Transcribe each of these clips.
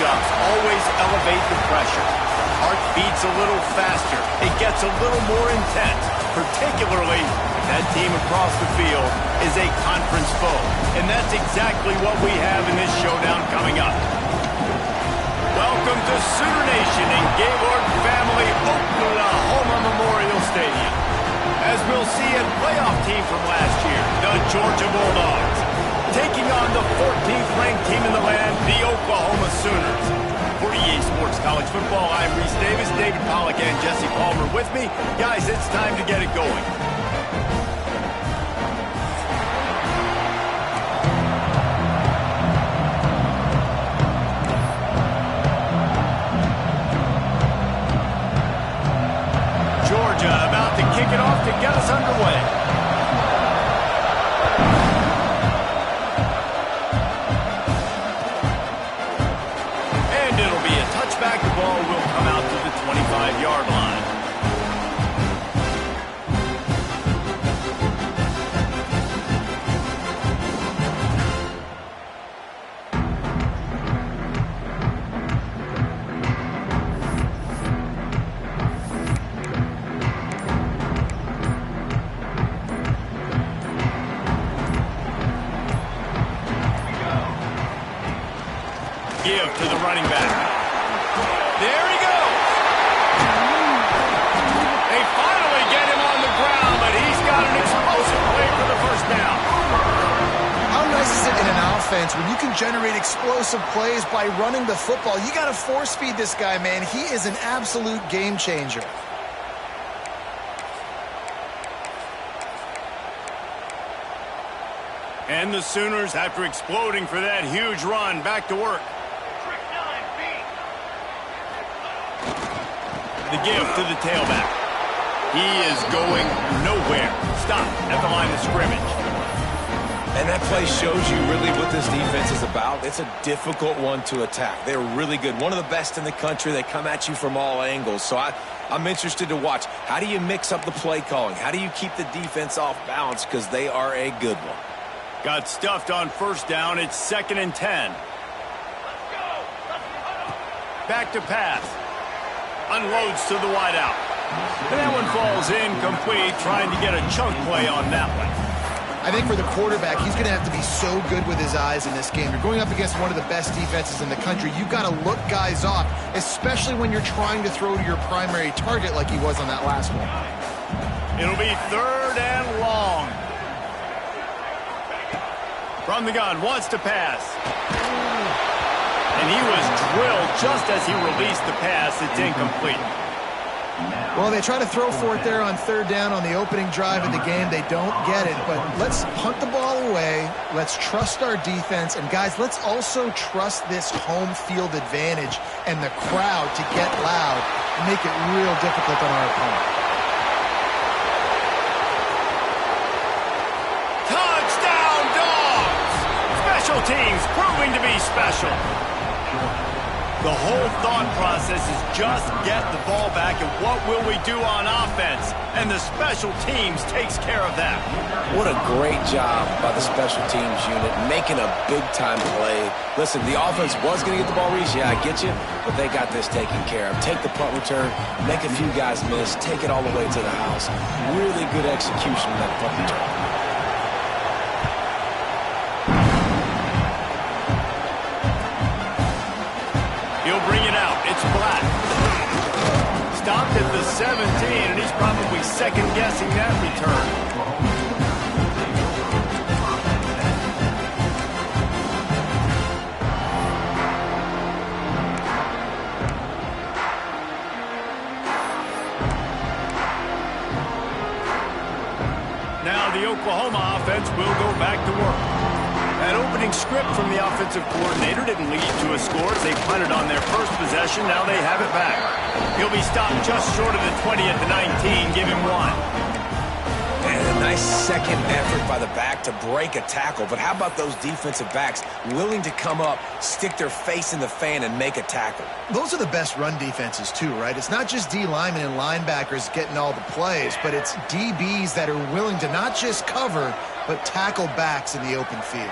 matchups always elevate the pressure. Heart beats a little faster. It gets a little more intense, particularly if that team across the field is a conference foe. And that's exactly what we have in this showdown coming up. Welcome to Sooner Nation in Gaylord Family Oklahoma Memorial Stadium. As we'll see a playoff team from last year, the Georgia Bulldogs, taking on the 14th ranked team in the land, the Oklahoma Sooners. For EA Sports College Football, I'm Reese Davis, David Pollack, and Jesse Palmer with me. Guys, it's time to get it going. About to kick it off to get us underway. And it'll be a touchback. The ball will come out to the 25-yard line. Give to the running back. There he goes. They finally get him on the ground, but he's got an explosive play for the first down. How nice is it in an offense when you can generate explosive plays by running the football? You got to force feed this guy, man. He is an absolute game changer. And the Sooners, after exploding for that huge run, back to work. The give to the tailback. He is going nowhere. Stop at the line of scrimmage. And that play shows you really what this defense is about. It's a difficult one to attack. They're really good. One of the best in the country. They come at you from all angles. So I'm interested to watch. How do you mix up the play calling? How do you keep the defense off balance? Because they are a good one. Got stuffed on first down. It's 2nd and 10. Back to pass. Unloads to the wideout. And that one falls incomplete, trying to get a chunk play on that one. I think for the quarterback, he's going to have to be so good with his eyes in this game. You're going up against one of the best defenses in the country. You've got to look guys off, especially when you're trying to throw to your primary target like he was on that last one. It'll be 3rd and long. From the gun, wants to pass. And he was drilled just as he released the pass. It's incomplete. Well, they try to throw for it there on 3rd down on the opening drive of the game. They don't get it, but let's punt the ball away. Let's trust our defense. And, guys, let's also trust this home field advantage and the crowd to get loud and make it real difficult on our opponent. Touchdown, Dogs! Special teams proving to be special. The whole thought process is just get the ball back, and what will we do on offense? And the special teams takes care of that. What a great job by the special teams unit, making a big-time play. Listen, the offense was going to get the ball, Reese. Yeah, I get you, but they got this taken care of. Take the punt return, make a few guys miss, take it all the way to the house. Really good execution of that punt return. He'll bring it out. It's Black. Stopped at the 17, and he's probably second-guessing that return. Now the Oklahoma offense will go back to work. That opening script from the offensive coordinator didn't lead to a score as they punted on their first possession. Now they have it back. He'll be stopped just short of the 20 at the 19. Give him 1. And a nice second effort by the back to break a tackle. But how about those defensive backs willing to come up, stick their face in the fan, and make a tackle? Those are the best run defenses, too, right? It's not just D linemen and linebackers getting all the plays, but it's DBs that are willing to not just cover, but tackle backs in the open field.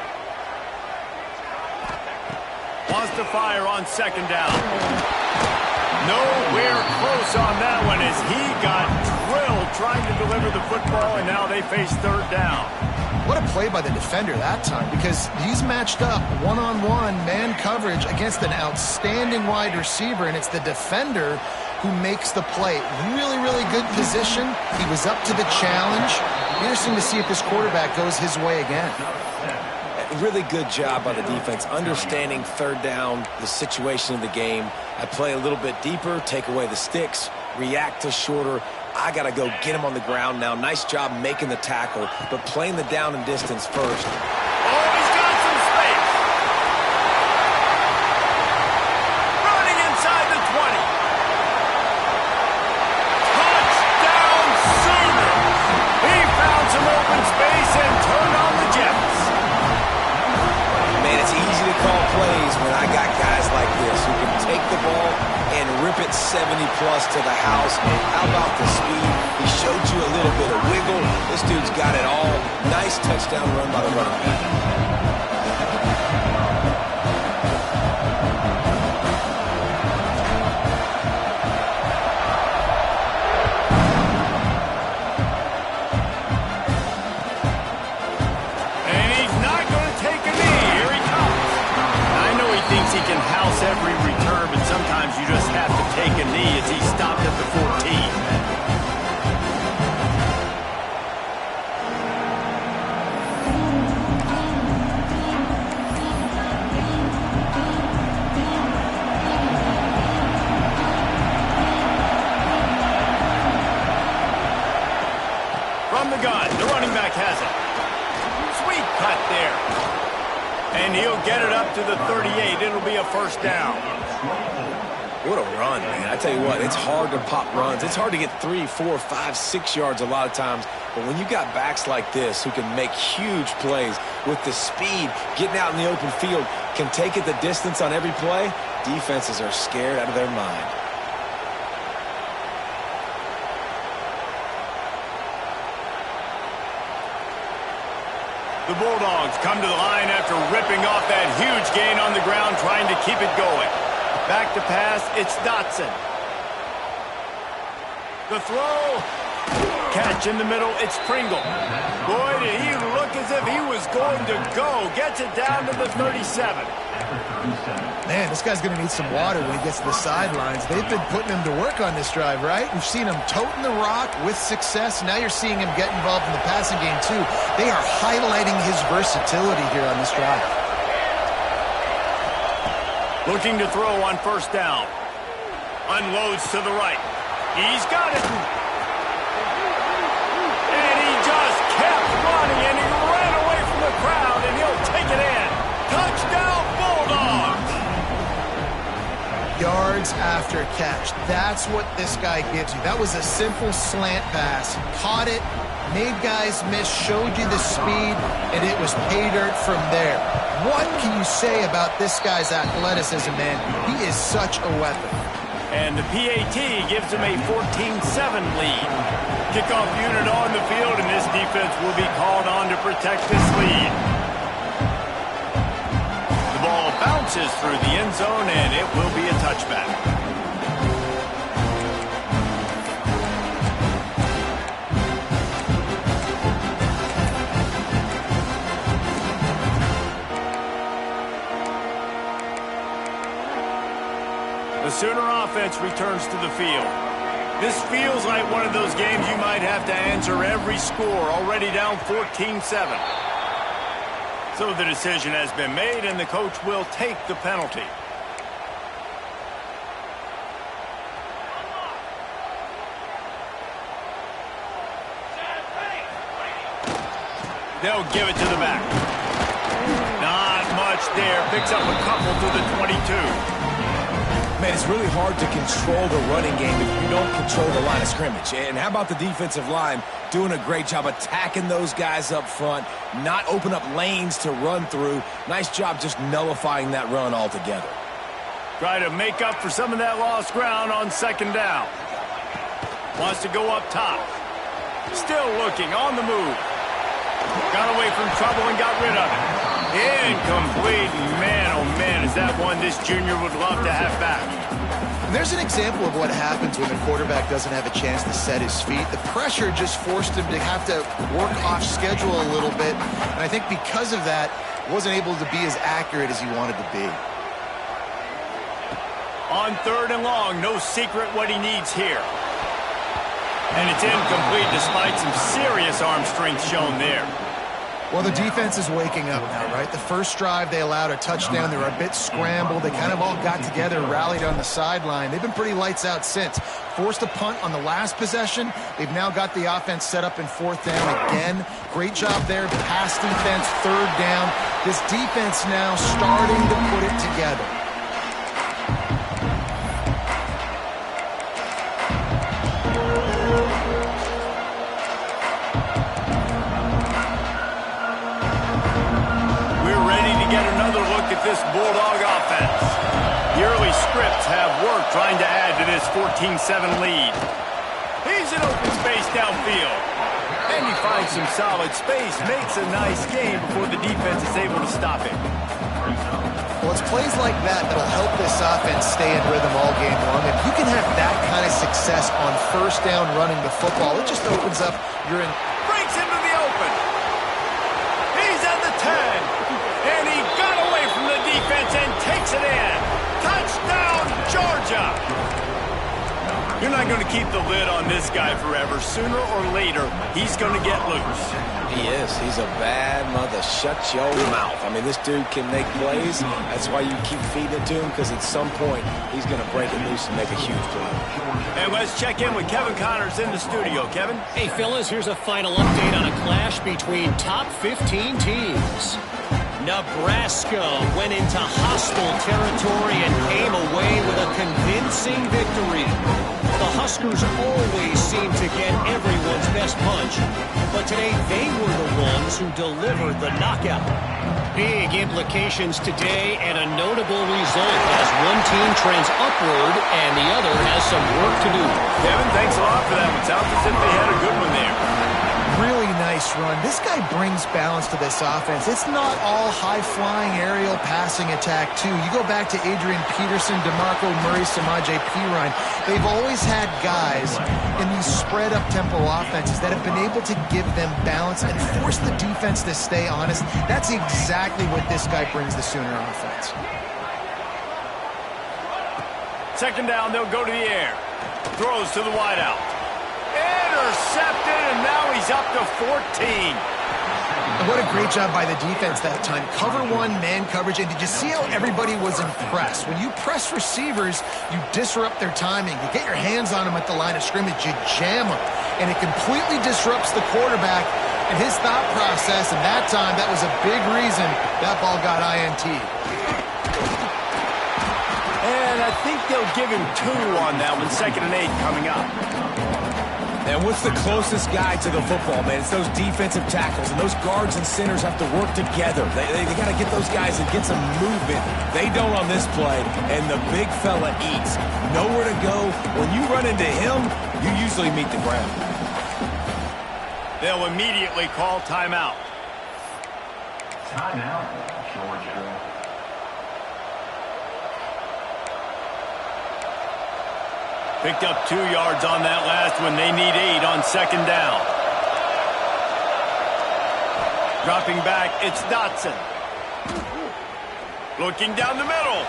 Wants to fire on second down. Nowhere close on that one as he got drilled trying to deliver the football, and now they face third down. What a play by the defender that time, because he's matched up one-on-one man coverage against an outstanding wide receiver, and it's the defender who makes the play. Really, really good position. He was up to the challenge. Interesting to see if this quarterback goes his way again. Really good job by the defense, understanding third down, the situation of the game. I play a little bit deeper, take away the sticks, react to shorter. I got to go get him on the ground now. Nice job making the tackle, but playing the down and distance first. Oh, he's got some space. Running inside the 20. Touchdown Sooners. He found some open space and turned on the Jets. Man, it's easy to call plays when I got guys like this who can take the ball and rip it 70-plus to the house. How about the speed? He showed you a little bit of wiggle. This dude's got it all. Nice touchdown run by the running back. He can house every return, but sometimes you just have to take a knee as he stopped at the 14. From the gun, the running back has it. Sweet cut there. And he'll get it up to the 38. It'll be a first down. What a run, man. I tell you what, it's hard to pop runs. It's hard to get 3, 4, 5, 6 yards a lot of times. But when you got backs like this who can make huge plays with the speed, getting out in the open field, can take it the distance on every play, defenses are scared out of their mind. The Bulldogs come to the line after ripping off that huge gain on the ground, trying to keep it going. Back to pass, it's Dotson. The throw. Catch in the middle, it's Pringle. Boy, did he look as if he was going to go. Gets it down to the 37. Man, this guy's going to need some water when he gets to the sidelines. They've been putting him to work on this drive, right? We've seen him toting the rock with success. Now you're seeing him get involved in the passing game, too. They are highlighting his versatility here on this drive. Looking to throw on first down. Unloads to the right. He's got it. And he just kept running, and he ran away from the crowd, and he'll take it in. Touchdown, Bulldogs! Yards after catch. That's what this guy gives you. That was a simple slant pass. Caught it, made guys miss, showed you the speed, and it was pay dirt from there. What can you say about this guy's athleticism, man? He is such a weapon. And the PAT gives him a 14-7 lead. Kickoff unit on the field, and this defense will be called on to protect this lead. The ball bounces through the end zone, and it will be a touchback. The Sooner offense returns to the field. This feels like one of those games you might have to answer every score, already down 14-7. So the decision has been made, and the coach will take the penalty. They'll give it to the back. Not much there. Picks up a couple to the 22. Man, it's really hard to control the running game if you don't control the line of scrimmage. And how about the defensive line doing a great job attacking those guys up front, not open up lanes to run through. Nice job just nullifying that run altogether. Try to make up for some of that lost ground on second down. Wants to go up top. Still looking, on the move. Got away from trouble and got rid of it. Incomplete. Man, oh man, is that one this junior would love to have back. And there's an example of what happens when the quarterback doesn't have a chance to set his feet. The pressure just forced him to have to work off schedule a little bit. And I think because of that, wasn't able to be as accurate as he wanted to be. On 3rd and long, no secret what he needs here. And it's incomplete despite some serious arm strength shown there. Well, the defense is waking up now, right? The first drive, they allowed a touchdown. They were a bit scrambled. They kind of all got together, rallied on the sideline. They've been pretty lights out since. Forced a punt on the last possession. They've now got the offense set up in 4th down again. Great job there. Pass defense, 3rd down. This defense now starting to put it together. This Bulldog offense. The early scripts have worked trying to add to this 14-7 lead. He's in open space downfield. And he finds some solid space, makes a nice game before the defense is able to stop him. Well, it's plays like that that'll help this offense stay in rhythm all game long. If you can have that kind of success on 1st down running the football, it just opens up your... Breaks into the open. He's at the 10. And he got away from the defense and takes it in. Touchdown, Georgia! You're not going to keep the lid on this guy forever. Sooner or later, he's going to get loose. He is. He's a bad mother. Shut your mouth. I mean, this dude can make plays. That's why you keep feeding it to him, because at some point, he's going to break it loose and make a huge play. And let's check in with Kevin Connors in the studio. Kevin? Hey, fellas, here's a final update on a clash between top 15 teams. Nebraska went into hostile territory and came away with a convincing victory. The Huskers always seem to get everyone's best punch, but today they were the ones who delivered the knockout. Big implications today and a notable result as one team trends upward and the other has some work to do. Kevin, thanks a lot for that one. Sounds as if they had a good one there. Really nice run. This guy brings balance to this offense. It's not all high-flying aerial passing attack, too. You go back to Adrian Peterson, DeMarco Murray, Samaje Perine. They've always had guys in these spread-up tempo offenses that have been able to give them balance and force the defense to stay honest. That's exactly what this guy brings the Sooner offense. 2nd down, they'll go to the air. Throws to the wideout. Intercepted, and now he's up to 14. And what a great job by the defense that time. Cover 1, man coverage, and did you see how everybody was impressed? When you press receivers, you disrupt their timing. You get your hands on them at the line of scrimmage, you jam them, and it completely disrupts the quarterback and his thought process, and that time, that was a big reason that ball got INT. And I think they'll give him 2 on that one. 2nd and 8 coming up. And what's the closest guy to the football, man? It's those defensive tackles, and those guards and centers have to work together. They got to get those guys and get some movement. They don't on this play, and the big fella eats. Nowhere to go. When you run into him, you usually meet the ground. They'll immediately call timeout. Timeout, Georgia. Picked up 2 yards on that last one. They need 8 on 2nd down. Dropping back, it's Dotson. Looking down the middle.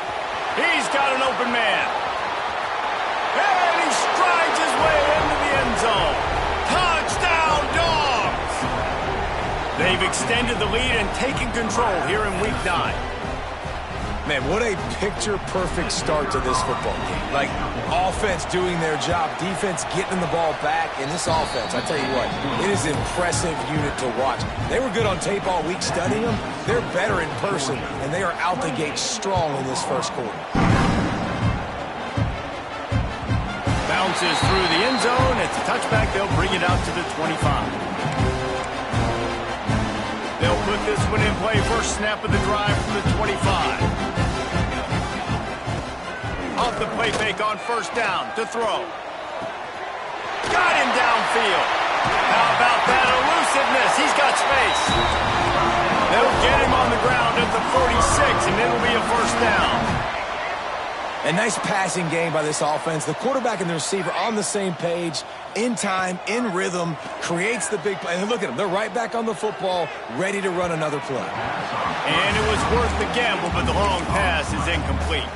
He's got an open man. And he strides his way into the end zone. Touchdown, Dogs! They've extended the lead and taken control here in Week 9. Man, what a picture-perfect start to this football game. Like, offense doing their job, defense getting the ball back, and this offense, I tell you what, it is an impressive unit to watch. They were good on tape all week studying them. They're better in person, and they are out the gate strong in this first quarter. Bounces through the end zone. It's a touchback. They'll bring it out to the 25. They'll put this one in play. First snap of the drive from the 25. Off the play fake on 1st down to throw. Got him downfield. How about that elusiveness? He's got space. They'll get him on the ground at the 46, and it'll be a first down. A nice passing game by this offense. The quarterback and the receiver on the same page, in time, in rhythm, creates the big play. And look at them. They're right back on the football, ready to run another play. And it was worth the gamble, but the long pass is incomplete.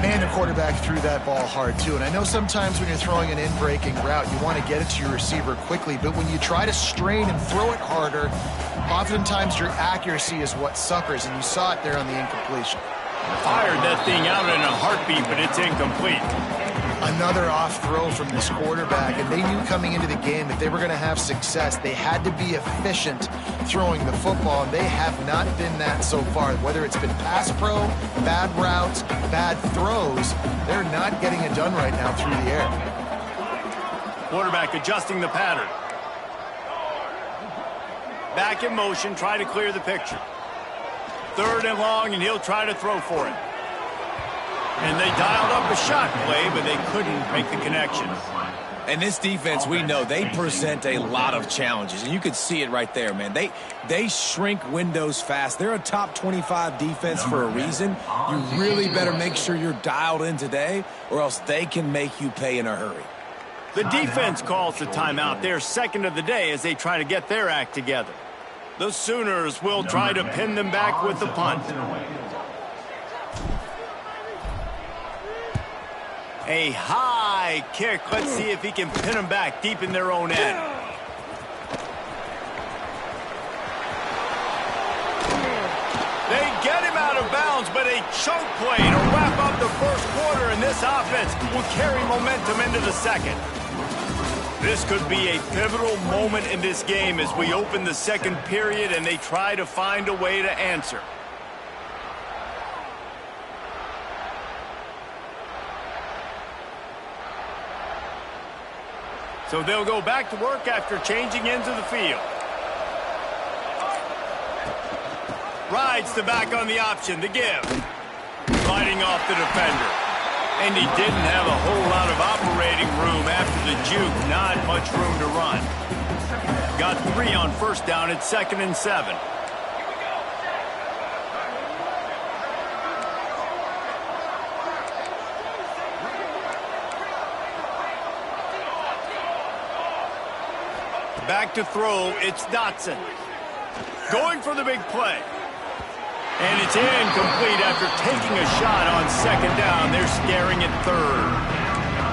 Man, the quarterback threw that ball hard, too. And I know sometimes when you're throwing an in-breaking route, you want to get it to your receiver quickly. But when you try to strain and throw it harder, oftentimes your accuracy is what suffers. And you saw it there on the incompletion. Fired that thing out in a heartbeat, but it's incomplete. Another off throw from this quarterback, and they knew coming into the game if they were going to have success, they had to be efficient throwing the football, and they have not been that so far. Whether it's been pass pro, bad routes, bad throws, they're not getting it done right now through the air. Quarterback adjusting the pattern. Back in motion, try to clear the picture. 3rd and long, and he'll try to throw for it. And they dialed up a shot play, but they couldn't make the connection. And this defense, we know, they present a lot of challenges. And you could see it right there, man. They shrink windows fast. They're a top 25 defense for a reason. You really better make sure you're dialed in today, or else they can make you pay in a hurry. The defense calls the timeout. They're second of the day as they try to get their act together. The Sooners will try to pin them back with the punt. A high kick. Let's see if he can pin them back deep in their own end. They get him out of bounds, but a chunk play to wrap up the first quarter, and this offense will carry momentum into the second. This could be a pivotal moment in this game as we open the second period and they try to find a way to answer. So they'll go back to work after changing into the field. Rides the back on the option, the give. Fighting off the defender. And he didn't have a whole lot of operating room after the juke. Not much room to run. Got 3 on first down at 2nd and 7. Back to throw, it's Dotson. Going for the big play. And it's incomplete after taking a shot on 2nd down. They're scaring at 3rd.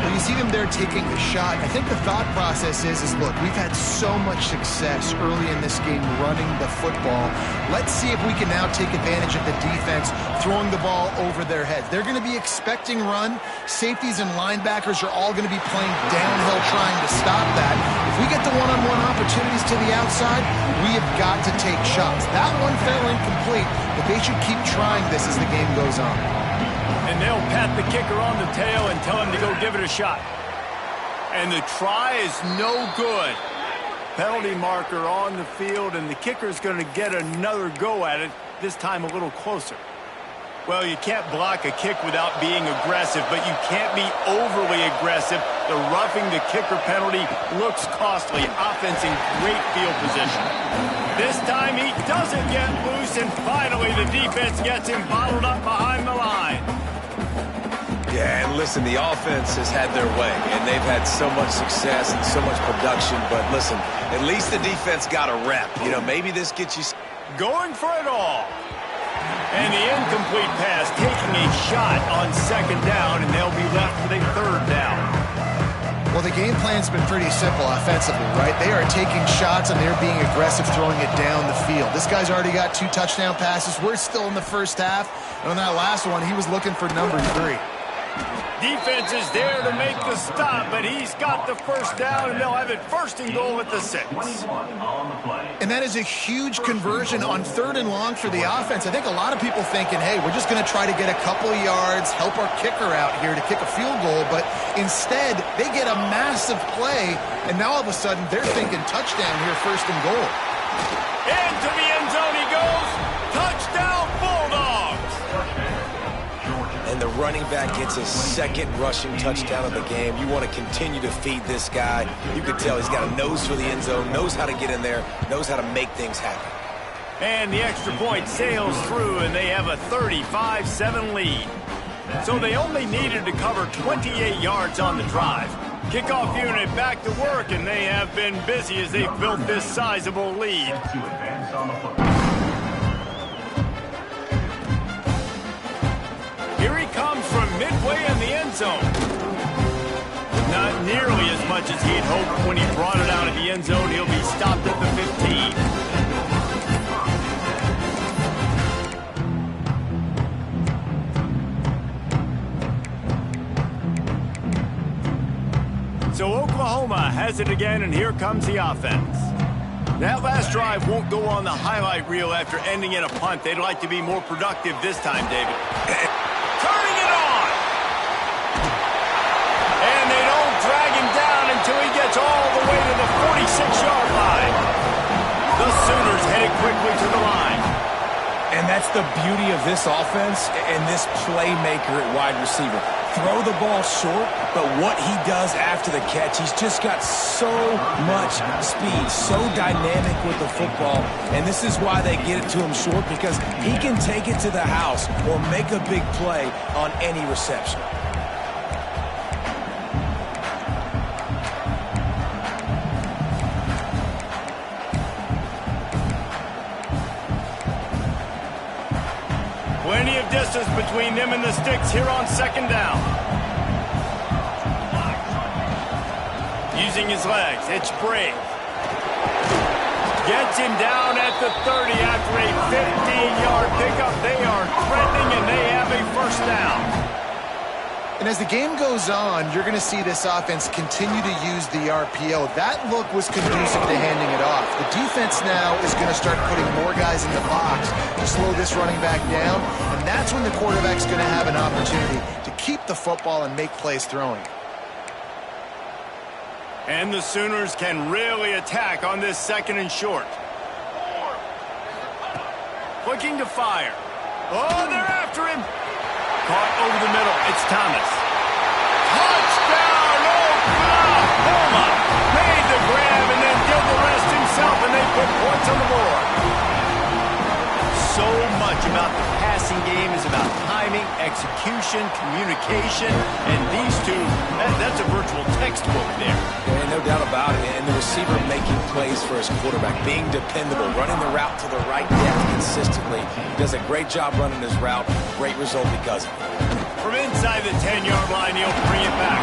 When you see them there taking the shot, I think the thought process is look, we've had so much success early in this game running the football. Let's see if we can now take advantage of the defense throwing the ball over their heads. They're going to be expecting run. Safeties and linebackers are all going to be playing downhill trying to stop that. If we get the one-on-one opportunities to the outside, we have got to take shots. That one fell incomplete, but they should keep trying this as the game goes on. And they'll pat the kicker on the tail and tell him to go give it a shot. And the try is no good. Penalty marker on the field, and the kicker's going to get another go at it, this time a little closer. Well, you can't block a kick without being aggressive, but you can't be overly aggressive. The roughing the kicker penalty looks costly. Offense in great field position. This time he doesn't get loose, and finally the defense gets him bottled up behind the line. Yeah, and listen, the offense has had their way, and they've had so much success and so much production. But listen, at least the defense got a rep. You know, maybe this gets you going for it all. And the incomplete pass taking a shot on 2nd down, and they'll be left with a 3rd down. Well, the game plan's been pretty simple offensively, right? They are taking shots, and they're being aggressive throwing it down the field. This guy's already got 2 touchdown passes. We're still in the first half. And on that last one, he was looking for number 3. Defense is there to make the stop, but he's got the first down, and they'll have it 1st and goal at the 6. And that is a huge conversion on 3rd and long for the offense. I think a lot of people thinking, hey, we're just going to try to get a couple of yards, help our kicker out here to kick a field goal. But instead, they get a massive play, and now all of a sudden they're thinking touchdown here, 1st and goal. Into the end zone he goes. Touchdown, Bulldogs. And the running back gets his 2nd rushing touchdown of the game. You want to continue to feed this guy. You can tell he's got a nose for the end zone, knows how to get in there, knows how to make things happen. And the extra point sails through, and they have a 35-7 lead. So they only needed to cover 28 yards on the drive. Kickoff unit back to work, and they have been busy as they've built this sizable lead. Here he comes from midway in the end zone. Not nearly as much as he'd hoped when he brought it out of the end zone. He'll be stopped at the 15. So Oklahoma has it again, and here comes the offense. That last drive won't go on the highlight reel after ending in a punt. They'd like to be more productive this time, David. Turning it on! And they don't drag him down until he gets all the way to the 46-yard line. The Sooners headed quickly to the line. And that's the beauty of this offense and this playmaker at wide receiver. Throw the ball short, but what he does after the catch, he's just got so much speed, so dynamic with the football, and this is why they get it to him short, because he can take it to the house or make a big play on any reception. Plenty of distance between them and the sticks here on second down. Using his legs, it's Brake. Gets him down at the 30 after a 15-yard pickup. They are threatening, and they have a first down. And as the game goes on, you're going to see this offense continue to use the RPO. That look was conducive to handing it off. The defense now is going to start putting more guys in the box to slow this running back down, and that's when the quarterback's going to have an opportunity to keep the football and make plays throwing. And the Sooners can really attack on this second and short. Looking to fire. Oh, they're after him. Caught over the middle. It's Thomas. Touchdown, Oklahoma! Made the grab and then did the rest himself, and they put points on the board. So much about the passing game is about timing, execution, communication, and these two, that's a virtual textbook there. Yeah, no doubt about it. And the receiver making plays for his quarterback, being dependable, running the route to the right depth consistently. He does a great job running his route. Great result because of it. From inside the 10-yard line, he'll bring it back.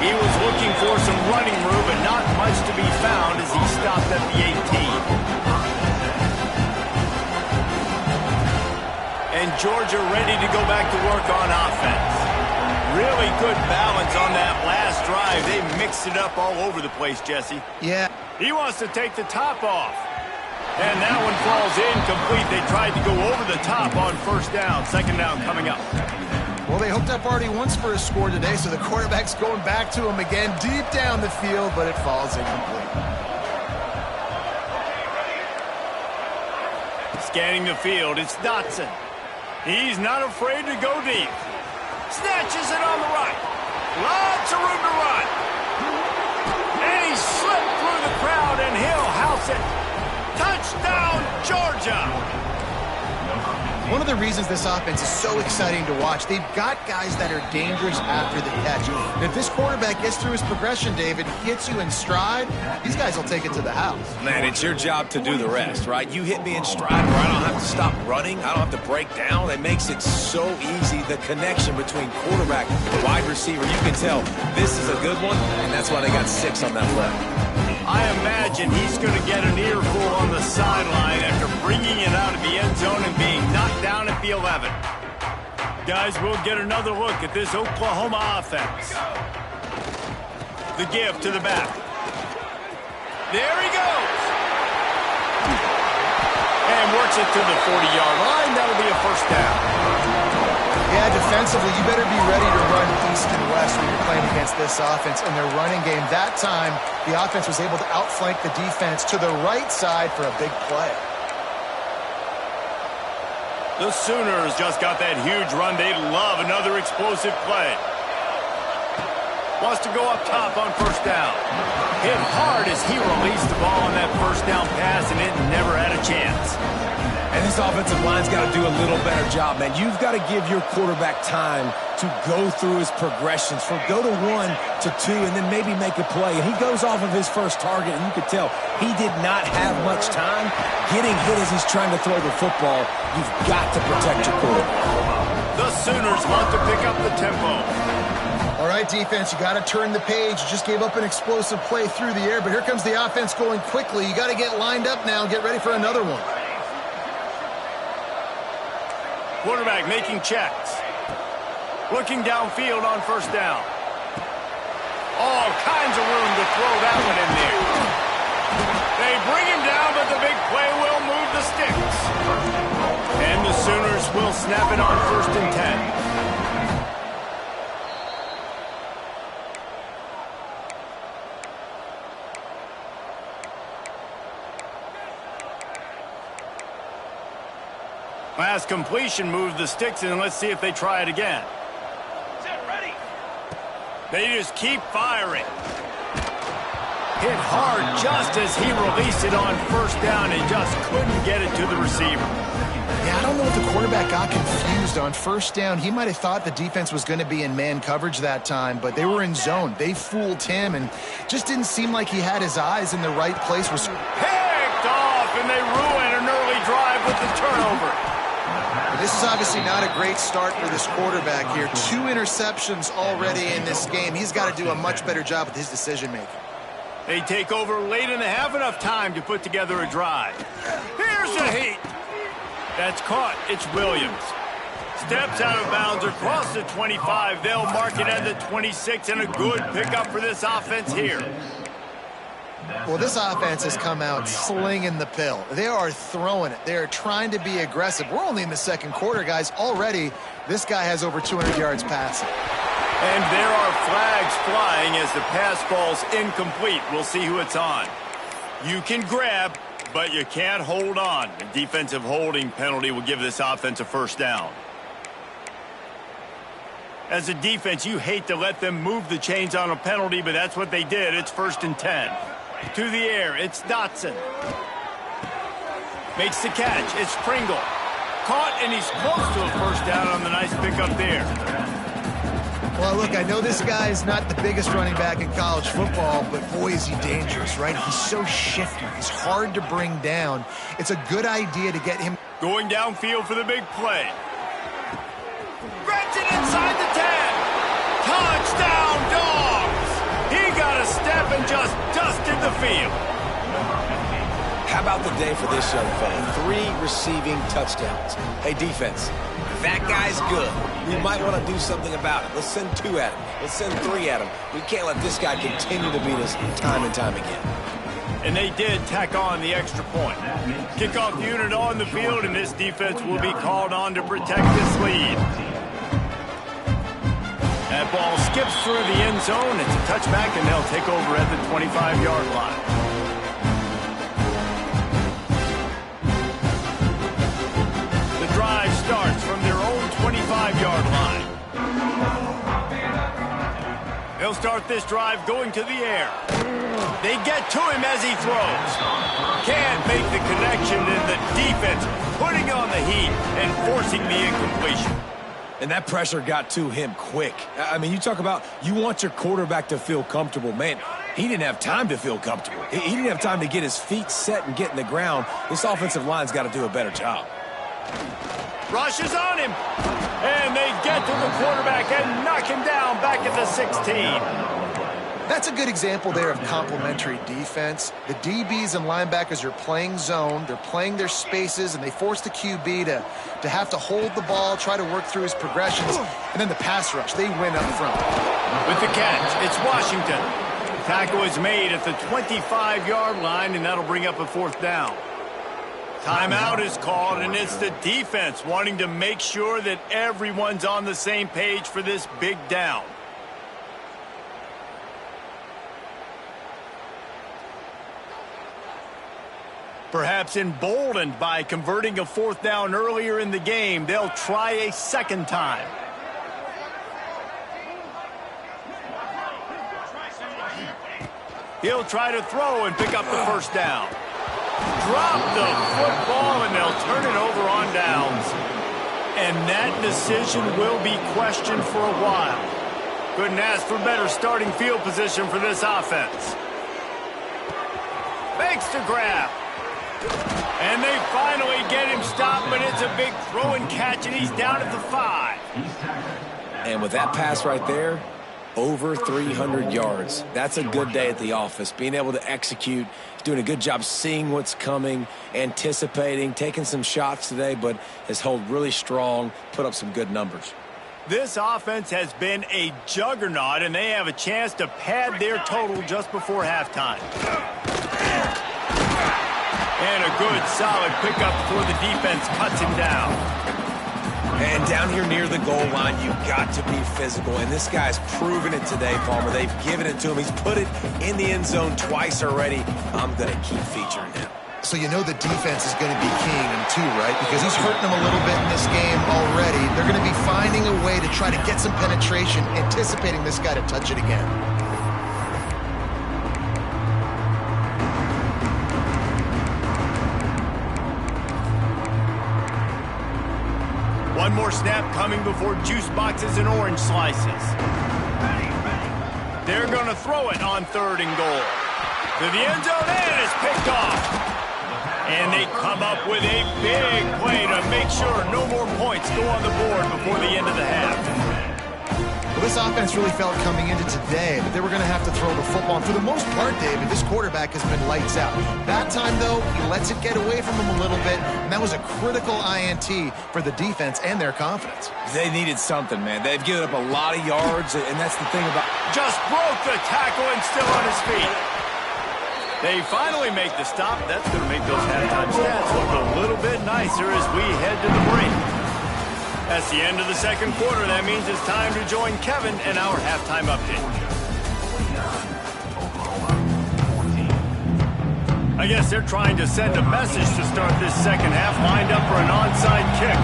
He was looking for some running room, but not much to be found as he stopped at the 18. And Georgia ready to go back to work on offense. Really good balance on that last drive. They mixed it up all over the place, Jesse. Yeah. He wants to take the top off. And that one falls incomplete. They tried to go over the top on first down. Second down coming up. Well, they hooked up already once for a score today, so the quarterback's going back to him again deep down the field, but it falls incomplete. Scanning the field, it's Dotson. He's not afraid to go deep. Snatches it on the right. Lots of room to run. And he slipped through the crowd, and he'll house it. Touchdown, Georgia! One of the reasons this offense is so exciting to watch, they've got guys that are dangerous after the catch. And if this quarterback gets through his progression, David, hits you in stride, these guys will take it to the house. Man, it's your job to do the rest, right? You hit me in stride where I don't have to stop running. I don't have to break down. It makes it so easy. The connection between quarterback and wide receiver, you can tell this is a good one, and that's why they got 6 on that play. I imagine he's going to get an earful on the sideline after bringing it out of the end zone and being knocked down at the 11. Guys, we'll get another look at this Oklahoma offense. The give to the back. There he goes. And works it to the 40-yard line. That'll be a first down. Yeah, defensively, you better be ready to run east and west when you're playing against this offense in their running game. That time, the offense was able to outflank the defense to the right side for a big play. The Sooners just got that huge run. They'd love another explosive play. Wants to go up top on first down. Hit hard as he released the ball on that first down pass, and it never had a chance. And this offensive line's got to do a little better job, man. You've got to give your quarterback time to go through his progressions, from go to 1 to 2, and then maybe make a play. And he goes off of his first target, and you could tell he did not have much time getting hit as he's trying to throw the football. You've got to protect your quarterback. The Sooners want to pick up the tempo. All right, defense, you got to turn the page. You just gave up an explosive play through the air, but here comes the offense going quickly. You got to get lined up now and get ready for another one. Quarterback making checks. Looking downfield on first down. All kinds of room to throw that one in there. They bring him down, but the big play will move the sticks. And the Sooners will snap it on 1st and 10. Last completion moved the sticks, and let's see if they try it again. Ready. They just keep firing. Hit hard just as he released it on first down and just couldn't get it to the receiver. Yeah, I don't know if the quarterback got confused on first down. He might have thought the defense was going to be in man coverage that time, but they were in zone. They fooled him and just didn't seem like he had his eyes in the right place. Picked off, and they ruin an early drive with the turnover. This is obviously not a great start for this quarterback here. 2 interceptions already in this game. He's got to do a much better job with his decision-making. They take over late and have enough time to put together a drive. Here's a heat. That's caught. It's Williams. Steps out of bounds across the 25. They'll mark it at the 26, and a good pickup for this offense here. Well, this offense has come out slinging the pill. They are throwing it. They are trying to be aggressive. We're only in the second quarter, guys. Already, this guy has over 200 yards passing. And there are flags flying as the pass ball's incomplete. We'll see who it's on. You can grab, but you can't hold on. A defensive holding penalty will give this offense a first down. As a defense, you hate to let them move the chains on a penalty, but that's what they did. It's 1st and 10. To the air, it's Dotson. Makes the catch, it's Pringle. Caught, and he's close to a first down on the nice pickup there. Well, look, I know this guy is not the biggest running back in college football, but boy, is he dangerous, right? He's so shifty. He's hard to bring down. It's a good idea to get him going downfield for the big play. Grabs it inside the 10. Touchdown, Dogs! He got a step and just dusted the field. How about the day for this young fella? 3 receiving touchdowns. Hey, defense, that guy's good. We might want to do something about it. Let's send 2 at him. Let's send 3 at him. We can't let this guy continue to beat us time and time again. And they did tack on the extra point. Kickoff unit on the field, and this defense will be called on to protect this lead. That ball skips through the end zone. It's a touchback, and they'll take over at the 25-yard line. The drive starts from their own 25-yard line. They'll start this drive going to the air. They get to him as he throws. Can't make the connection, and the defense putting on the heat and forcing the incompletion. And that pressure got to him quick. I mean, you talk about you want your quarterback to feel comfortable. Man, he didn't have time to feel comfortable. He didn't have time to get his feet set and get in the ground. This offensive line's got to do a better job. Rush is on him. And they get to the quarterback and knock him down back at the 16. That's a good example there of complementary defense. The DBs and linebackers are playing zone. They're playing their spaces, and they force the QB to have to hold the ball, try to work through his progressions, and then the pass rush. They win up front. With the catch, it's Washington. The tackle is made at the 25-yard line, and that'll bring up a 4th down. Timeout is called, and it's the defense wanting to make sure that everyone's on the same page for this big down. Perhaps emboldened by converting a 4th down earlier in the game, they'll try a second time. He'll try to throw and pick up the first down. Drop the football, and they'll turn it over on downs. And that decision will be questioned for a while. Couldn't ask for better starting field position for this offense. Fakes to grab. And they finally get him stopped, but it's a big throw and catch, and he's down at the 5. And with that pass right there, over 300 yards. That's a good day at the office. Being able to execute, doing a good job seeing what's coming, anticipating, taking some shots today, but has held really strong, put up some good numbers. This offense has been a juggernaut, and they have a chance to pad their total just before halftime. And a good, solid pickup before the defense cuts him down. And down here near the goal line, you've got to be physical. And this guy's proven it today, Palmer. They've given it to him. He's put it in the end zone twice already. I'm going to keep featuring him. So you know the defense is going to be keying him too, right? Because he's hurting them a little bit in this game already. They're going to be finding a way to try to get some penetration, anticipating this guy to touch it again. One more snap coming before juice boxes and orange slices. They're going to throw it on 3rd and goal. To the end zone, and it's picked off. And they come up with a big play to make sure no more points go on the board before the end of the half. Well, this offense really felt coming into today that they were going to have to throw the football. And for the most part, David, this quarterback has been lights out. That time, though, he lets it get away from him a little bit, and that was a critical INT for the defense and their confidence. They needed something, man. They've given up a lot of yards, and that's the thing about... Just broke the tackle and still on his feet. They finally make the stop. That's going to make those halftime stats look a little bit nicer as we head to the break. That's the end of the second quarter. That means it's time to join Kevin and our halftime update. I guess they're trying to send a message to start this second half, lined up for an onside kick.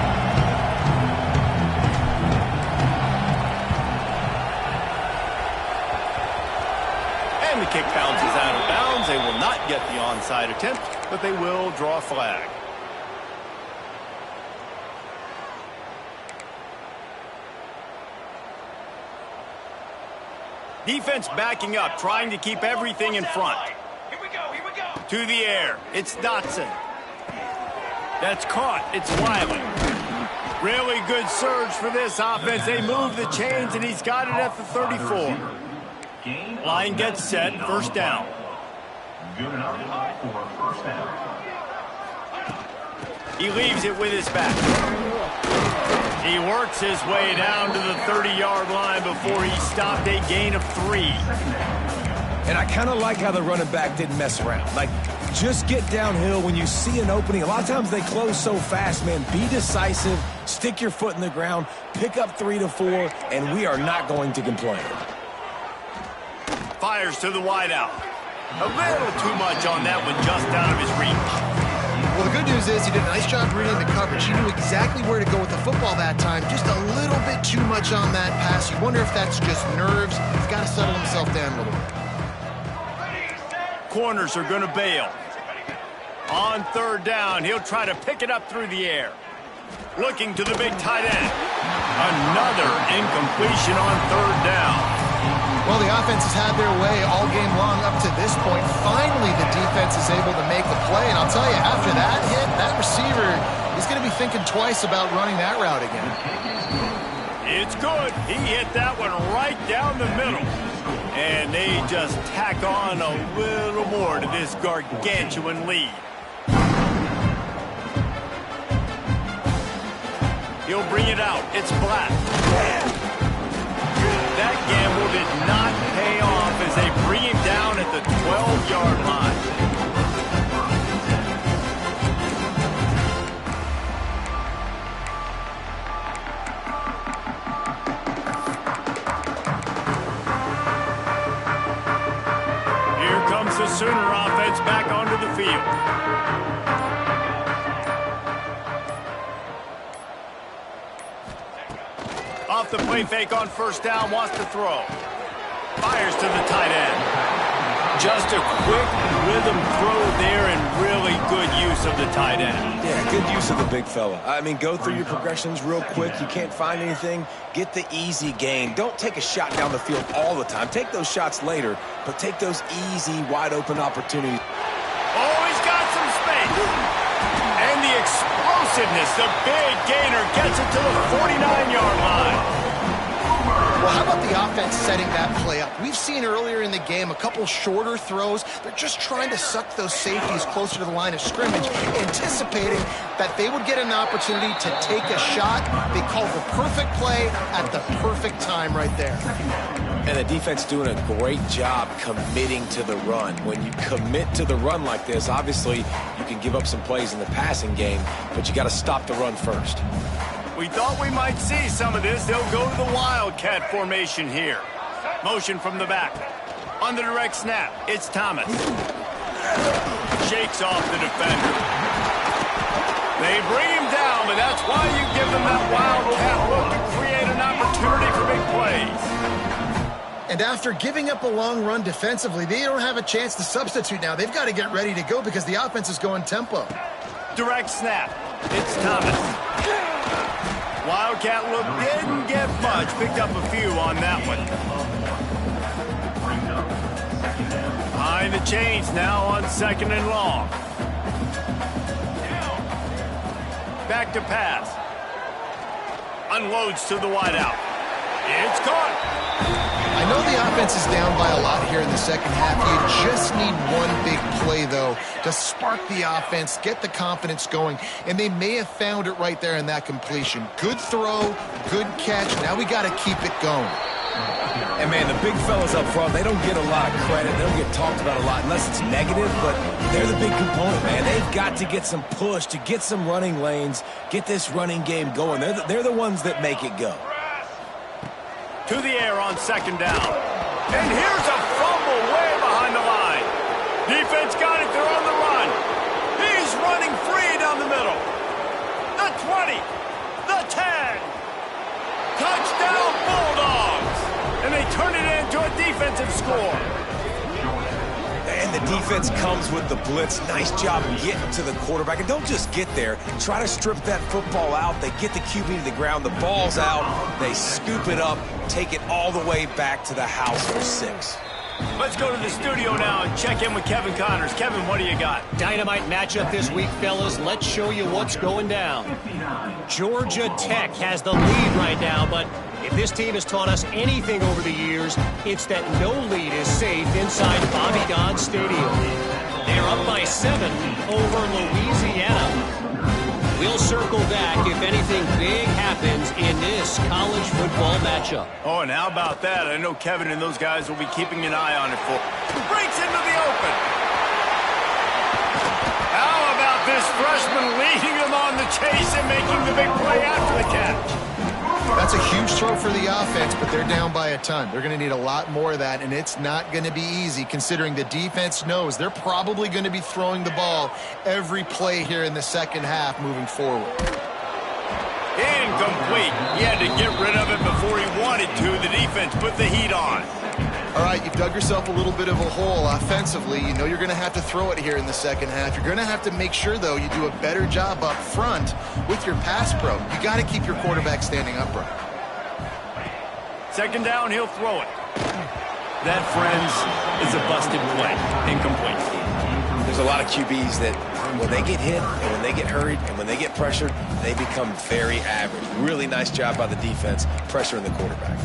And the kick bounces out of bounds. They will not get the onside attempt, but they will draw a flag. Defense backing up, trying to keep everything in front. Here we go, here we go. To the air, it's Dotson. That's caught, it's Wiley. Really good surge for this offense. They move the chains, and he's got it at the 34. Line gets set, 1st down. Good enough for 1st down. He leaves it with his back. He works his way down to the 30-yard line before he stopped, a gain of 3. And I kind of like how the running back didn't mess around. Like, just get downhill when you see an opening. A lot of times they close so fast, man. Be decisive, stick your foot in the ground, pick up 3 to 4, and we are not going to complain. Fires to the wideout. A little too much on that one, just out of his reach. Well, the good news is he did a nice job reading the coverage. He knew exactly where to go with the football that time. Just a little bit too much on that pass. You wonder if that's just nerves. He's got to settle himself down a little bit. Corners are going to bail. On 3rd down, he'll try to pick it up through the air. Looking to the big tight end. Another incompletion on 3rd down. Well, the offense has had their way all game long up to this point. Finally, the defense is able to make the play. And I'll tell you, after that hit, that receiver, he's going to be thinking twice about running that route again. It's good. He hit that one right down the middle. And they just tack on a little more to this gargantuan lead. He'll bring it out. It's Black. That gamble did not pay off as they bring him down at the 12-yard line. Here comes the Sooner offense back onto the field. Off the play fake on 1st down, wants to throw. Fires to the tight end. Just a quick rhythm throw there and really good use of the tight end. Yeah, good use of the big fella. I mean, go through your progressions real quick. You can't find anything. Get the easy gain. Don't take a shot down the field all the time. Take those shots later, but take those easy, wide-open opportunities. Oh, he's got some space. And the explosiveness, the big gainer gets it to the 49-yard line. Well, how about the offense setting that play up? We've seen earlier in the game a couple shorter throws. They're just trying to suck those safeties closer to the line of scrimmage, anticipating that they would get an opportunity to take a shot. They called the perfect play at the perfect time right there. And the defense doing a great job committing to the run. When you commit to the run like this, obviously you can give up some plays in the passing game, but you got to stop the run first. We thought we might see some of this. They'll go to the Wildcat formation here. Motion from the back. On the direct snap, it's Thomas. Shakes off the defender. They bring him down, but that's why you give them that Wildcat look to create an opportunity for big plays. And after giving up a long run defensively, they don't have a chance to substitute now. They've got to get ready to go because the offense is going tempo. Direct snap, it's Thomas. Wildcat look didn't get much. Picked up a few on that one. Behind the chains now on 2nd and long. Back to pass. Unloads to the wideout. It's caught. I know the offense is down by a lot here in the second half. You just need one big play, though, to spark the offense, get the confidence going, and they may have found it right there in that completion. Good throw, good catch. Now we got to keep it going. And, man, the big fellas up front, they don't get a lot of credit. They don't get talked about a lot unless it's negative, but they're the big component, man. They've got to get some push, to get some running lanes, get this running game going. They're the ones that make it go. To the air on 2nd down. And here's a fumble way behind the line. Defense got it. They're on the run. He's running free down the middle. The 20. The 10. Touchdown Bulldogs. And they turn it into a defensive score. And the defense comes with the blitz. Nice job getting to the quarterback. And don't just get there. Try to strip that football out. They get the QB to the ground. The ball's out. They scoop it up, take it all the way back to the house for 6. Let's go to the studio now and check in with Kevin Connors. Kevin, what do you got? Dynamite matchup this week, fellas. Let's show you what's going down. Georgia Tech has the lead right now, but if this team has taught us anything over the years, it's that no lead is safe inside Bobby Dodd Stadium. They're up by 7 over Louisiana. We'll circle back if anything big happens in this college football matchup. Oh, and how about that? I know Kevin and those guys will be keeping an eye on it for. Breaks into the open. How about this freshman leading them on the chase and making the big play after the catch? That's a huge throw for the offense, but they're down by a ton. They're going to need a lot more of that, and it's not going to be easy considering the defense knows they're probably going to be throwing the ball every play here in the second half moving forward. Incomplete. He had to get rid of it before he wanted to. The defense put the heat on. All right, you've dug yourself a little bit of a hole offensively. You know you're going to have to throw it here in the second half. You're going to have to make sure, though, you do a better job up front with your pass pro. You got to keep your quarterback standing upright. 2nd down, he'll throw it. That, friends, is a busted play. Incomplete. There's a lot of QBs that when they get hit and when they get hurried and when they get pressured, they become very average. Really nice job by the defense, pressuring the quarterback.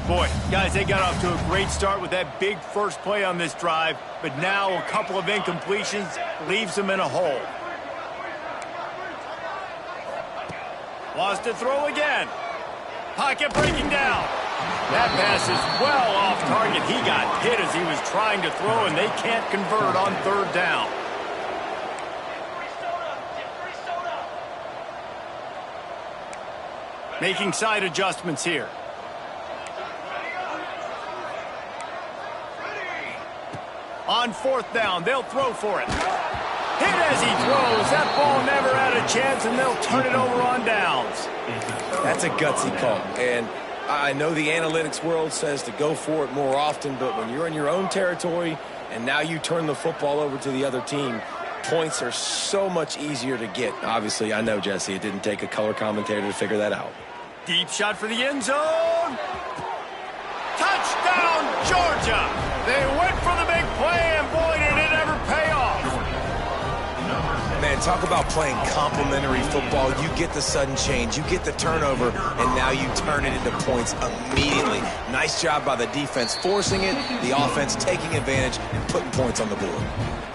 Boy, guys, they got off to a great start with that big first play on this drive, but now a couple of incompletions leaves them in a hole. Wants to throw again. Pocket breaking down. That pass is well off target. He got hit as he was trying to throw, and they can't convert on 3rd down. Making side adjustments here. On 4th down, they'll throw for it. Hit as he throws. That ball never had a chance, and they'll turn it over on downs. That's a gutsy call, and I know the analytics world says to go for it more often, but when you're in your own territory and now you turn the football over to the other team, points are so much easier to get. Obviously, I know, Jesse, it didn't take a color commentator to figure that out. Deep shot for the end zone. Touchdown, Georgia! They went for the big play, and boy, did it ever pay off. Man, talk about playing complementary football. You get the sudden change, you get the turnover, and now you turn it into points immediately. Nice job by the defense forcing it, the offense taking advantage and putting points on the board.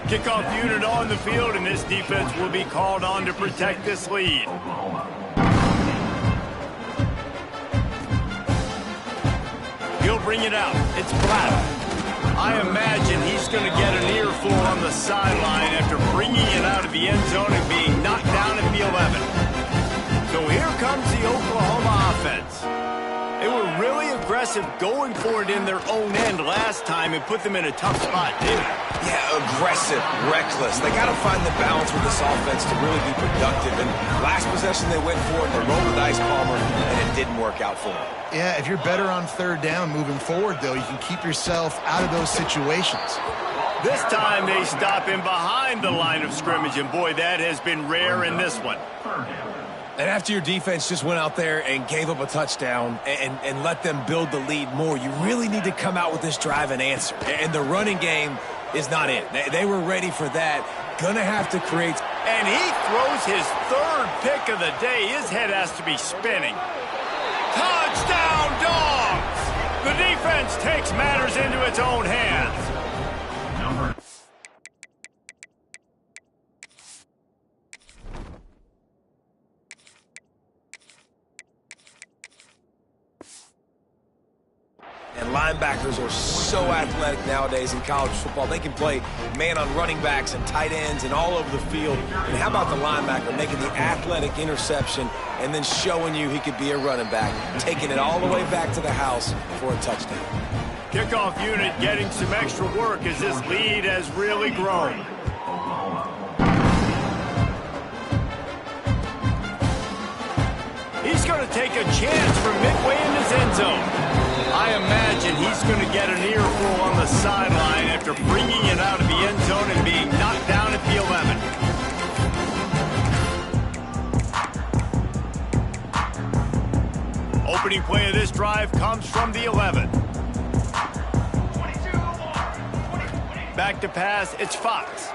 Kickoff unit on the field, and this defense will be called on to protect this lead. He'll bring it out. It's flat. I imagine he's going to get an earful on the sideline after bringing it out of the end zone and being knocked down at the 11. So here comes the Oklahoma offense. They were really aggressive going for it in their own end last time and put them in a tough spot, David. Yeah, aggressive, reckless. They got to find the balance with this offense to really be productive. And last possession they went for it, they rolled the dice, Palmer, and it didn't work out for them. Yeah, if you're better on third down moving forward, though, you can keep yourself out of those situations. This time they stop him behind the line of scrimmage, and boy, that has been rare in this one. And after your defense just went out there and gave up a touchdown and let them build the lead more, you really need to come out with this drive and answer. And the running game is not it. They were ready for that. Gonna have to create. And he throws his third pick of the day. His head has to be spinning. Touchdown, Dogs! The defense takes matters into its own hands. And linebackers are so athletic nowadays in college football. They can play man on running backs and tight ends and all over the field. And how about the linebacker making the athletic interception and then showing you he could be a running back, taking it all the way back to the house for a touchdown. Kickoff unit getting some extra work as this lead has really grown. He's going to take a chance from midway in his end zone. I imagine he's going to get an earful on the sideline after bringing it out of the end zone and being knocked down at the 11. Opening play of this drive comes from the 11. Back to pass, it's Fox.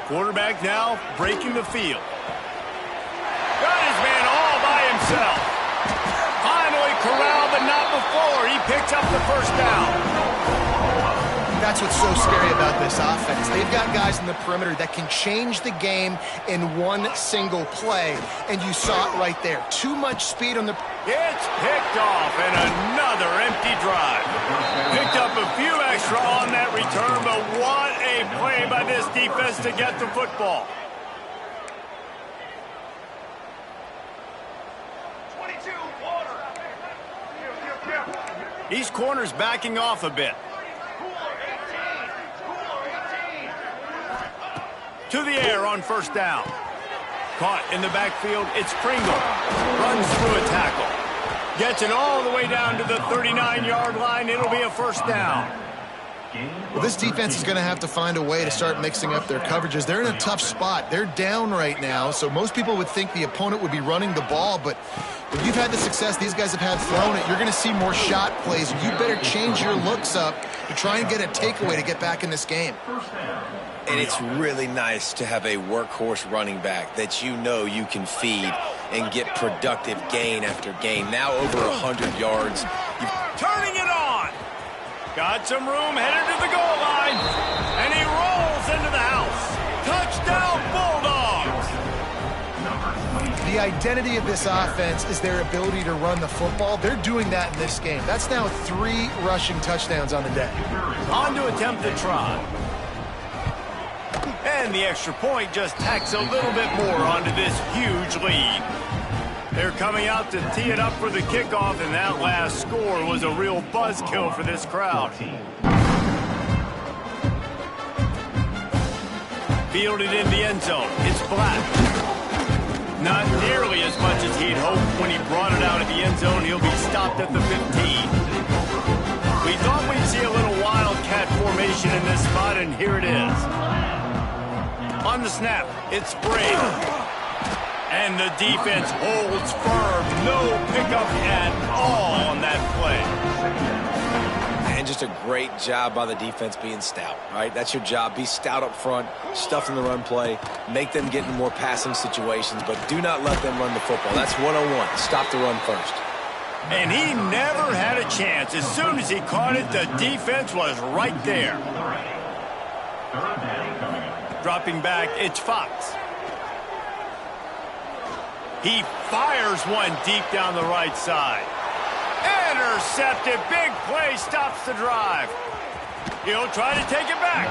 Quarterback now breaking the field. Got his man all by himself. Finally corralled, but not before. He picks up the first down. That's what's so scary about this offense. They've got guys in the perimeter that can change the game in one single play, and you saw it right there. Too much speed on the... It's picked off, and another empty drive. Picked up a few extra on that return, but what a play by this defense to get the football. These corners backing off a bit. To the air on first down. Caught in the backfield, it's Pringle. Runs through a tackle. Gets it all the way down to the 39-yard line. It'll be a first down. Well, this defense is going to have to find a way to start mixing up their coverages. They're in a tough spot. They're down right now, so most people would think the opponent would be running the ball, but if you've had the success these guys have had throwing it, you're going to see more shot plays. You better change your looks up to try and get a takeaway to get back in this game. And it's really nice to have a workhorse running back that you know you can feed and get productive gain after gain. Now over 100 yards. Turning it on. Got some room, headed to the goal line. And he rolls into the house. Touchdown, Bulldogs. The identity of this offense is their ability to run the football. They're doing that in this game. That's now 3 rushing touchdowns on the day. On to attempt the try. And the extra point just tacks a little bit more onto this huge lead. They're coming out to tee it up for the kickoff, and that last score was a real buzzkill for this crowd. Fielded in the end zone. It's Black. Not nearly as much as he'd hoped when he brought it out of the end zone. He'll be stopped at the 15. We thought we'd see a little wildcat formation in this spot, and here it is. On the snap, it's Brady. And the defense holds firm. No pickup at all on that play. And just a great job by the defense being stout, right? That's your job. Be stout up front, stuff in the run play, make them get in more passing situations, but do not let them run the football. That's 101. Stop the run first. And he never had a chance. As soon as he caught it, the defense was right there. Dropping back, it's Fox. He fires one deep down the right side. Intercepted. Big play stops the drive. He'll try to take it back.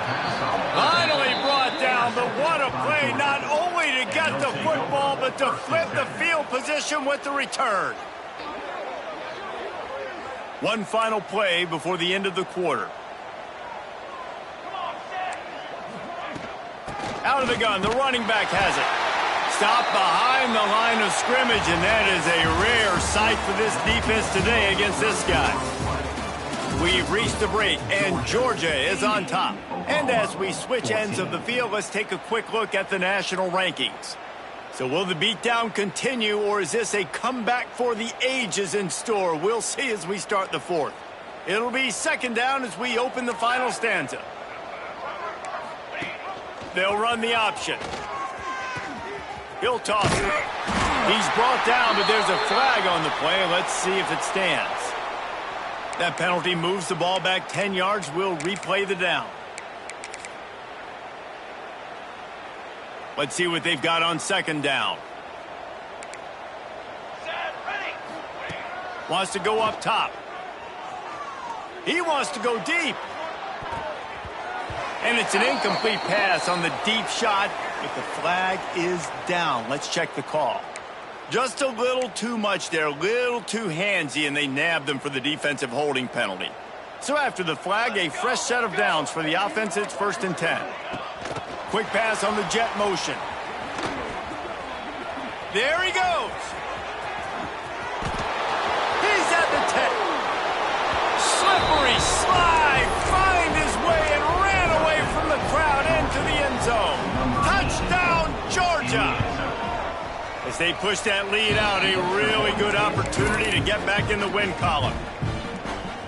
Finally brought down, but what a play. Not only to get the football, but to flip the field position with the return. One final play before the end of the quarter. Out of the gun, the running back has it. Stopped behind the line of scrimmage, and that is a rare sight for this defense today against this guy. We've reached the break, and Georgia is on top. And as we switch ends of the field, let's take a quick look at the national rankings. So will the beatdown continue, or is this a comeback for the ages in store? We'll see as we start the fourth. It'll be second down as we open the final stanza. They'll run the option. He'll toss it. He's brought down, but there's a flag on the play. Let's see if it stands. That penalty moves the ball back 10 yards. We'll replay the down. Let's see what they've got on second down. Wants to go up top. He wants to go deep. And it's an incomplete pass on the deep shot, but the flag is down. Let's check the call. Just a little too much there, a little too handsy, and they nabbed them for the defensive holding penalty. So after the flag, a fresh set of downs for the offense. It's 1st and 10. Quick pass on the jet motion. There he goes. He's at the 10. Slippery slide, find his way and ran away from the crowd into the end zone. Touchdown, Georgia. As they push that lead out, a really good opportunity to get back in the win column.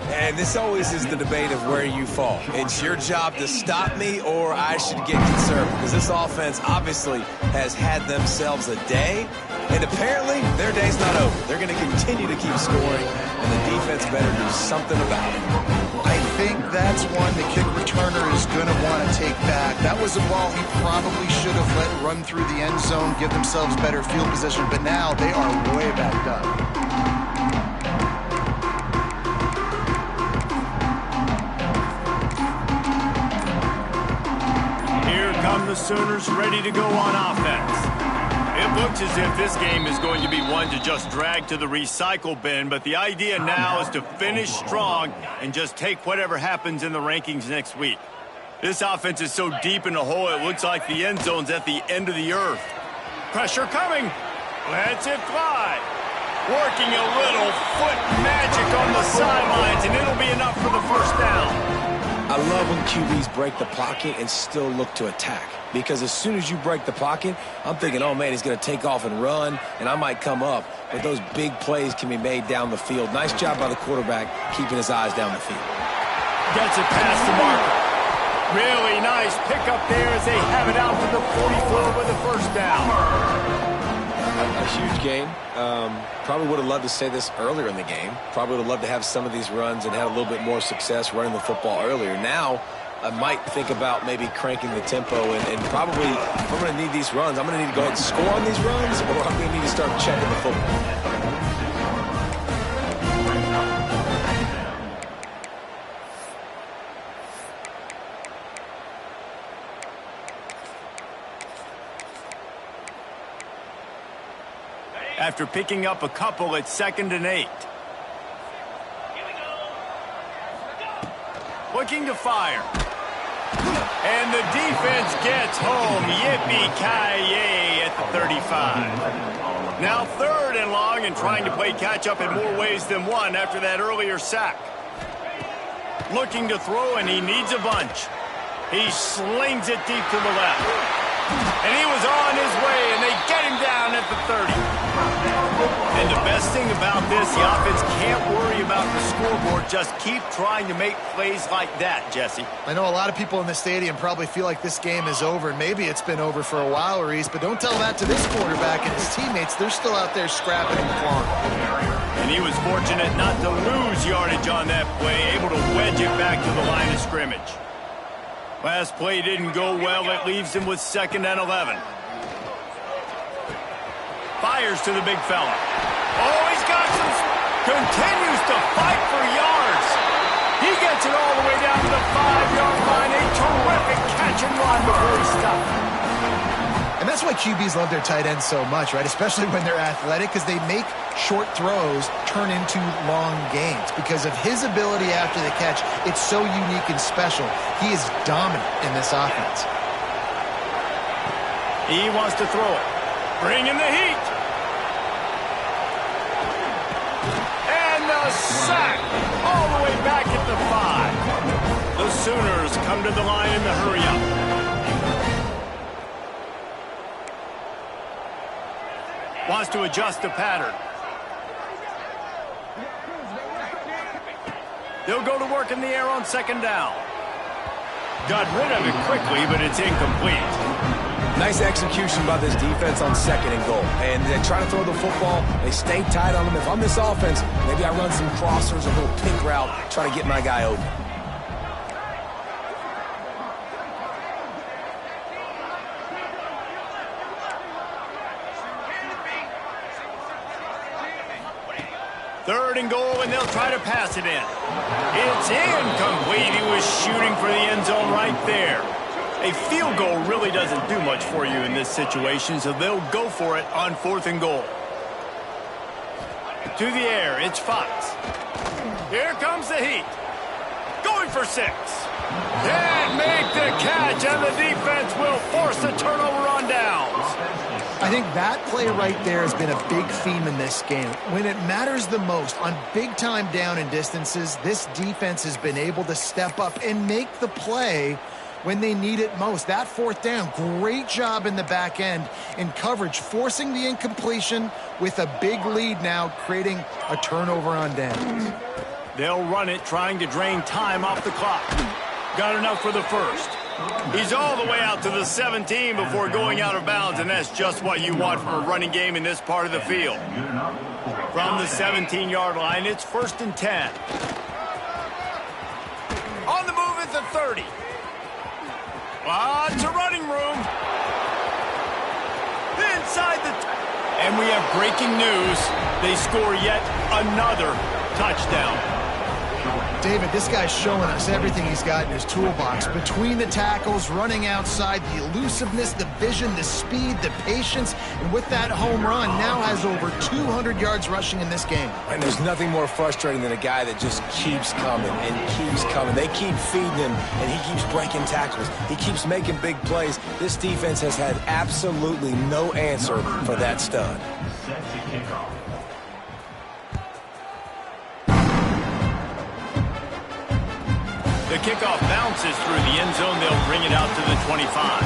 And this always is the debate of where you fall. It's your job to stop me, or I should get concerned, because this offense obviously has had themselves a day, and apparently their day's not over. They're going to continue to keep scoring, and the defense better do something about it. I think that's one the kick returner is going to want to take back. That was a ball he probably should have let run through the end zone, give themselves better field position, but now they are way backed up. The Sooners ready to go on offense. It looks as if this game is going to be one to just drag to the recycle bin, but the idea now is to finish strong and just take whatever happens in the rankings next week. This offense is so deep in the hole, it looks like the end zone's at the end of the earth. Pressure coming. Lets it fly. Working a little foot magic on the sidelines, and it'll be enough for the first down. I love when QBs break the pocket and still look to attack. Because as soon as you break the pocket, I'm thinking, oh, man, he's going to take off and run, and I might come up. But those big plays can be made down the field. Nice job by the quarterback keeping his eyes down the field. Gets it past the marker. Really nice pickup there as they have it out to the 44 with the first down. A huge game. Probably would have loved to say this earlier in the game. Probably would have loved to have some of these runs and had a little bit more success running the football earlier. Now, I might think about maybe cranking the tempo and probably, if I'm going to need these runs, I'm going to need to go ahead and score on these runs, or I'm going to need to start checking the football. After picking up a couple, it's 2nd and 8. Looking to fire. And the defense gets home. Yippee-ki-yay at the 35. 25. Now 3rd and long and trying to play catch-up in more ways than one after that earlier sack. Looking to throw, and he needs a bunch. He slings it deep to the left. And he was on his way, and they get him down at the 30. And the best thing about this, the offense can't worry about the scoreboard. Just keep trying to make plays like that, Jesse. I know a lot of people in the stadium probably feel like this game is over, and maybe it's been over for a while, Reese, but don't tell that to this quarterback and his teammates. They're still out there scrapping and clawing. And he was fortunate not to lose yardage on that play, able to wedge it back to the line of scrimmage. Last play didn't go well. It leaves him with 2nd and 11. Fires to the big fella. Oh, he's got some... Continues to fight for yards. He gets it all the way down to the 5-yard line. A terrific catch and run before he stopped. And that's why QBs love their tight ends so much, right? Especially when they're athletic, because they make short throws turn into long gains. Because of his ability after the catch, it's so unique and special. He is dominant in this offense. He wants to throw it. Bring in the heat. And the sack all the way back at the 5. The Sooners come to the line in the hurry-up. Wants to adjust the pattern. They'll go to work in the air on 2nd down. Got rid of it quickly, but it's incomplete. Nice execution by this defense on 2nd and goal. And they try to throw the football. They stay tight on them. If I'm this offense, maybe I run some crossers, a little pick route, try to get my guy open. Third and goal, and they'll try to pass it in. It's incomplete. He was shooting for the end zone right there. A field goal really doesn't do much for you in this situation, so they'll go for it on 4th and goal. To the air, it's Fox. Here comes the heat. Going for 6. Can't make the catch, and the defense will force a turnover on downs. I think that play right there has been a big theme in this game. When it matters the most, on big-time down and distances, this defense has been able to step up and make the play when they need it most. That 4th down, great job in the back end in coverage, forcing the incompletion with a big lead now, creating a turnover on downs. They'll run it, trying to drain time off the clock. Got enough for the first. He's all the way out to the 17 before going out of bounds, and that's just what you want from a running game in this part of the field. From the 17-yard line, it's 1st and 10. On the move at the 30. Lots of running room. Inside the... And we have breaking news. They score yet another touchdown. David, this guy's showing us everything he's got in his toolbox. Between the tackles, running outside, the elusiveness, the vision, the speed, the patience, and with that home run, now has over 200 yards rushing in this game. And there's nothing more frustrating than a guy that just keeps coming and keeps coming. They keep feeding him, and he keeps breaking tackles. He keeps making big plays. This defense has had absolutely no answer for that stud. Set to kick off. The kickoff bounces through the end zone. They'll bring it out to the 25.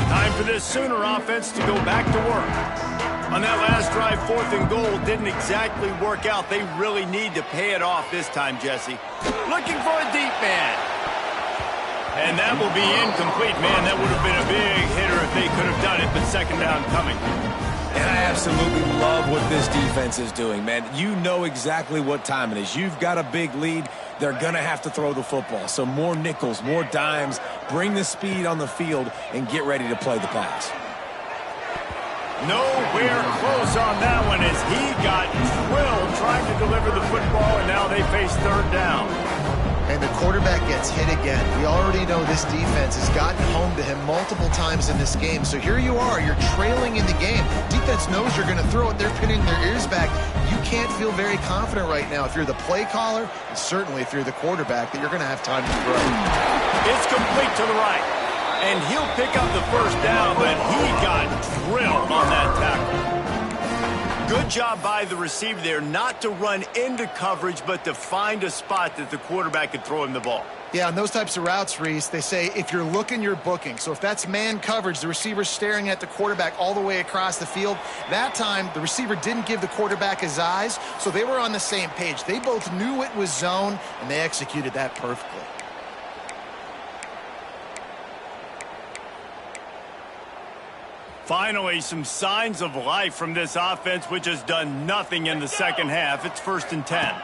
Time for this Sooner offense to go back to work. On that last drive, 4th and goal didn't exactly work out. They really need to pay it off this time, Jesse. Looking for a deep man. And that will be incomplete. Man, that would have been a big hitter if they could have done it, but 2nd down coming. And I absolutely love what this defense is doing, man. You know exactly what time it is. You've got a big lead. They're going to have to throw the football. So more nickels, more dimes, bring the speed on the field, and get ready to play the pass. Nowhere close on that one as he got drilled trying to deliver the football, and now they face 3rd down. And the quarterback gets hit again. We already know this defense has gotten home to him multiple times in this game. So here you are, you're trailing in the game. Defense knows you're going to throw it. They're pinning their ears back. you can't feel very confident right now if you're the play caller, and certainly if you're the quarterback, that you're going to have time to throw. It's complete to the right. And he'll pick up the first down, but he got drilled on that tackle. Good job by the receiver there not to run into coverage, but to find a spot that the quarterback could throw him the ball. Yeah, on those types of routes, Reese, they say if you're looking, you're booking. So if that's man coverage, the receiver's staring at the quarterback all the way across the field. That time, the receiver didn't give the quarterback his eyes, so they were on the same page. They both knew it was zone, and they executed that perfectly. Finally, some signs of life from this offense, which has done nothing in the second half. It's 1st and 10.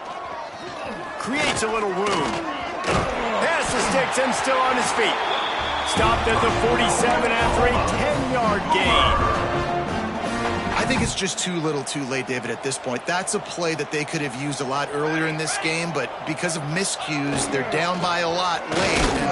Creates a little room. Pass the sticks and still on his feet. Stopped at the 47 after a 10-yard gain. I think it's just too little too late, David, at this point. That's a play that they could have used a lot earlier in this game, but because of miscues, they're down by a lot late, and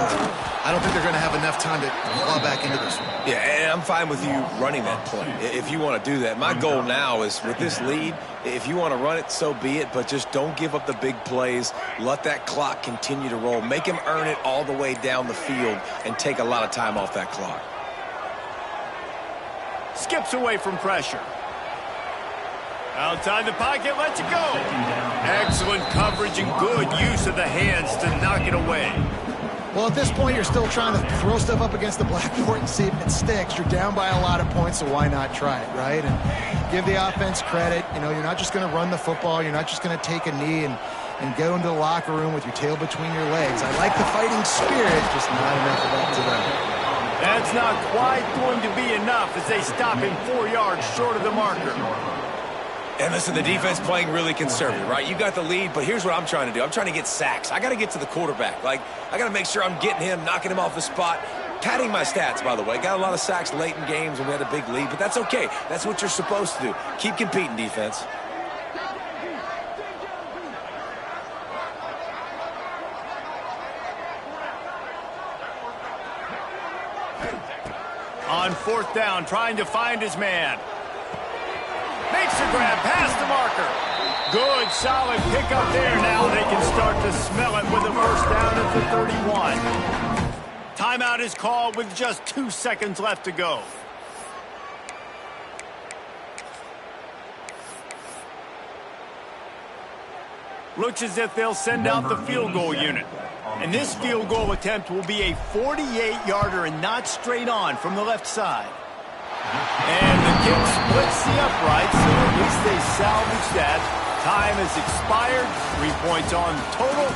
I don't think they're going to have enough time to claw back into this one. Yeah, and I'm fine with you running that play if you want to do that. My goal now is with this lead, if you want to run it, so be it, but just don't give up the big plays. Let that clock continue to roll. Make him earn it all the way down the field and take a lot of time off that clock. Skips away from pressure. Outside the pocket, lets it go. Excellent coverage and good use of the hands to knock it away. Well, at this point, you're still trying to throw stuff up against the blackboard and see if it sticks. You're down by a lot of points, so why not try it, right? And give the offense credit. You know, you're not just going to run the football. You're not just going to take a knee and go into the locker room with your tail between your legs. I like the fighting spirit, just not enough of that today. That's not quite going to be enough as they stop him 4 yards short of the marker. And listen, the defense playing really conservative, right? You got the lead, but here's what I'm trying to do. I'm trying to get sacks. I got to get to the quarterback. Like, I got to make sure I'm getting him, knocking him off the spot. Padding my stats, by the way. Got a lot of sacks late in games when we had a big lead, but that's okay. That's what you're supposed to do. Keep competing, defense. On 4th down, trying to find his man. Makes the grab past the marker. Good, solid pickup there. Now they can start to smell it with a first down at the 31. Timeout is called with just 2 seconds left to go. Looks as if they'll send out the field goal unit. And this field goal attempt will be a 48-yarder and not straight on from the left side. And the kick splits the upright, so at least they salvage that. Time has expired. 3 points on total.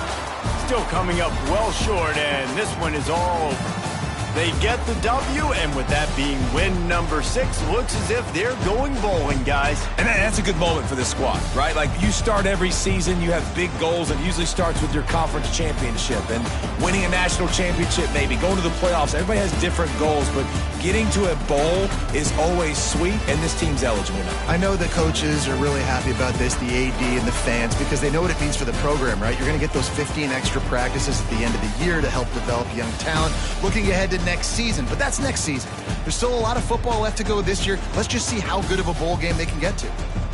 Still coming up well short, and this one is all over. They get the W, and with that being win number 6, looks as if they're going bowling, guys. And that's a good moment for this squad, right? Like, you start every season, you have big goals, and it usually starts with your conference championship and winning a national championship, maybe going to the playoffs. Everybody has different goals, but getting to a bowl is always sweet, and this team's eligible now. I know the coaches are really happy about this, the AD and the fans, because they know what it means for the program, right? You're going to get those 15 extra practices at the end of the year to help develop young talent. Looking ahead to next season, but that's next season. There's still a lot of football left to go this year. Let's just see how good of a bowl game they can get to.